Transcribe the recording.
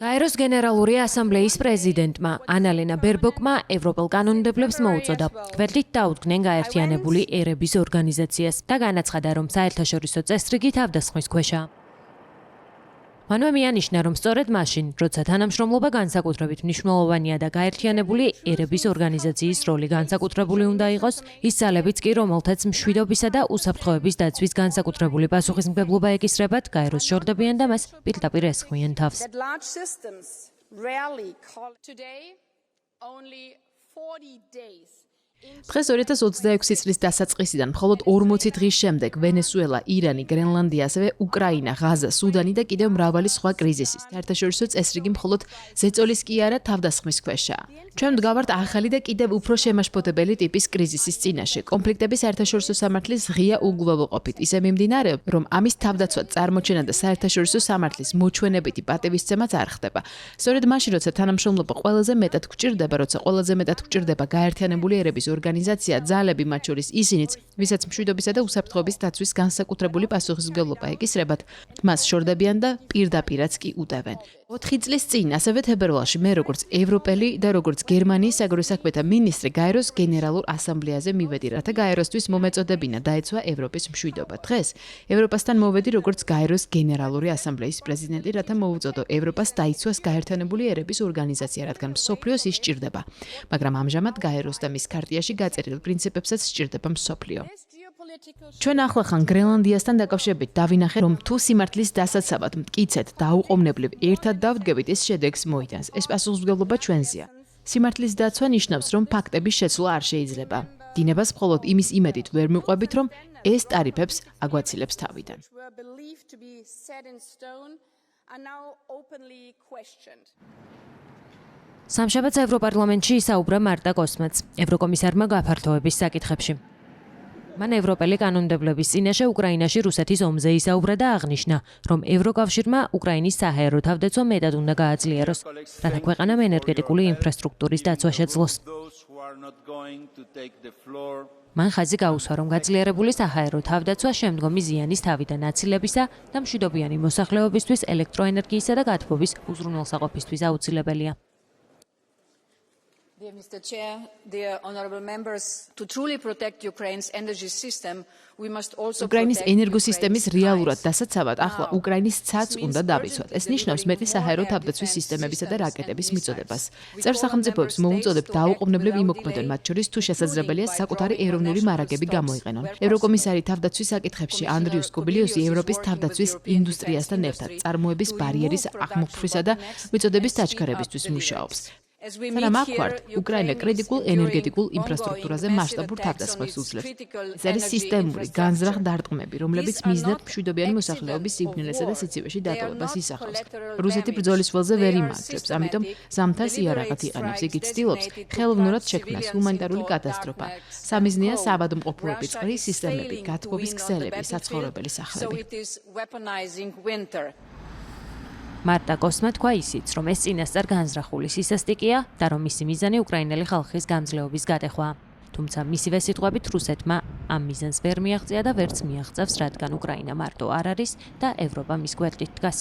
გაეროს გენერალური ასამბლეის პრეზიდენტმა ანალენა ბერბოკმა ევროპელ კანონმდებლებს მოუწოდა გვერდით დაუდგნენ გაერთიანებული ერების ორგანიზაციას და განაცხადა, რომ საერთაშორისო წესრიგი თავდასხმის ქვეშაა. მანვე მიანიშნა, რომ სწორედ მაშინ, როცა თანამშრომლობა განსაკუთრებით მნიშვნელოვანია და გაერთიანებული ერების ორგანიზაციის როლი განსაკუთრებული უნდა იყოს, ის ძალებიც კი, რომელთაც მშვიდობისა და უსაფრთხოების დაცვის განსაკუთრებული პასუხისმგებლობა ეკისრებათ, გაეროს შორდებიან და მას პირდაპირ ესხმიან თავს. დღეს 2026 წლის დასაწყისიდან მხოლოდ 40 დღის შემდეგ ვენესუელა, ირანი, გრენლანდია, ასევე უკრაინა, ღაზა, სუდანი და კიდევ მრავალი სხვა კრიზისის საერთაშორისო წესრიგი მხოლოდ ზეწოლის კი არა თავდასხმის ქვეშაა. ჩვენ მდგავართ ახალი და კიდევ უფრო შემაშფოთებელი ტიპის კრიზისის წინაშე. კონფლიქტების საერთაშორისო სამართლის ღია უგულებელყოფით ისე მიმდინარეობს, რომ ამის თავდაცვად წარმოჩენა და საერთაშორისო სამართლის მოჩვენებითი პატივისცემაც არ ხდება. სწორედ მაშინ, როცა თანამშრომლობა ყველაზე მეტად გვჭირდება გაერთიანებული ერების ორგანიზაცია, ძალები, მათ შორის ისინიც, ვისაც მშვიდობისა და უსაფრთხოების დაცვის განსაკუთრებული პასუხისმგებლობა ეკისრებათ, მას შორდებიან და პირდაპირაც კი უტევენ. 4 წლის წინ, ასევე თებერვალში, მე როგორც ევროპელი და როგორც გერმანიის საგარეო საქმეთა მინისტრი გაეროს გენერალურ ასამბლეაზე მივედი, რათა გაეროსთვის მომეწოდებინა დაეცვა ევროპის მშვიდობა. დღეს ევროპასთან მოვედი როგორც გაეროს გენერალური ასამბლეის პრეზიდენტი, რათა მოუწოდო ევროპას დაიცვას გაერთიანებული ერების ორგანიზაცია, რადგან მსოფლიოს ის სჭირდება. მაგრამ ამჟამად გაეროს და მის ქარტიაში გაწერილ პრინციპებსაც სჭირდება მსოფლიო. ჩვენ ახლახან გრენლანდიასთან დაკავშირებით დავინახეთ, რომ თუ სიმართლის დასაცავად მტკიცეთ და აუყოვნებლივ ერთად დავდგებით, ეს შედეგს მოიტანს. ეს პასუხისმგებლობა ჩვენზეა. სიმართლის დაცვა ნიშნავს, რომ ფაქტების შეცვლა არ შეიძლება. დინებას მხოლოდ იმის იმედით ვერ მიყვებით, რომ ეს ტარიფებს აგვაცილებს თავიდან. სამშაბათს ევროპარლამენტში ისაუბრა მარტა კოსმაც, ევროკომისარმა გაფართოების საკითხებში. მან ევროპელი კანონმდებლების წინაშე უკრაინაში რუსეთის ომზე ისაუბრა და აღნიშნა, რომ ევროკავშირმა უკრაინის საჰაერო თავდაცვა მეტად უნდა გააძლიეროს, რათა ქვეყანამ ენერგეტიკული ინფრასტრუქტურის დაცვა შეძლოს. მან ხაზი გაუსვა, რომ გაძლიერებული საჰაერო თავდაცვა შემდგომი ზიანის თავიდან აცილებისა და მშვიდობიანი მოსახლეობისთვის ელექტროენერგიისა და გათბობის უზრუნველსაყოფისთვის აუცილებელია. Dear Mr. Chair, dear honorable members, to truly protect Ukraine's energy system, we must also უკრაინის ენერგოსისტემის რეალურად დასაცავად ახლა უკრაინის ცაც უნდა დავიცვათ. ეს ნიშნავს მეტი საჰაერო თავდაცვის სისტემებისა და რაკეტების მიწოდებას. წევრ სახელმწიფოებს მოუწოდებ დაუყოვნებლივ იმოქმედონ, მათ შორის თუ შესაძლებელია საკუთარი ეროვნული მარაგები გამოიყენონ. ევროკომისარი თავდაცვის საკითხებში ანდრიუს კუბილიუსი ევროპის თავდაცვის ინდუსტრიასთან ერთად წარმოების ბარიერის აღმოფხვისა და მიწოდების დაჩქარებისთვის მუშაობს. სანამ აქ ვართ, უკრაინა კრიტიკულ ენერგეტიკულ ინფრასტრუქტურაზე მასშტაბურ თავდასხმებს უძლებს. ეს არის სისტემური განზრახ დარტყმები, რომლებიც მიზნად მშვიდობიანი მოსახლეობის სიბნელესა და სიცივეში დატოვებას ისახავს. რუსეთი ბრძოლის ველზე ვერ იმარჯვებს, ამიტომ ზამთარს იარაღად იყენებს. იგი ცდილობს ხელოვნურად შექმნას ჰუმანიტარული კატასტროფა. სამიზნეა საავადმყოფოები, წყლის სისტემები, გათბობის ქსელები, საცხოვრებელი სახლები. მარტა კოსმა თქვა ისიც, რომ ეს წინასწარ განზრახული სისასტიკეა და რომ მისი მიზანი უკრაინელი ხალხის გამძლეობის გადახვაა. თუმცა მისივე სიტყვებით რუსეთმა ამ მიზანს ვერ მიაღწია და ვერც მიაღწევს, რადგან უკრაინა მარტო არ არის და ევროპა მის გვერდით დგას.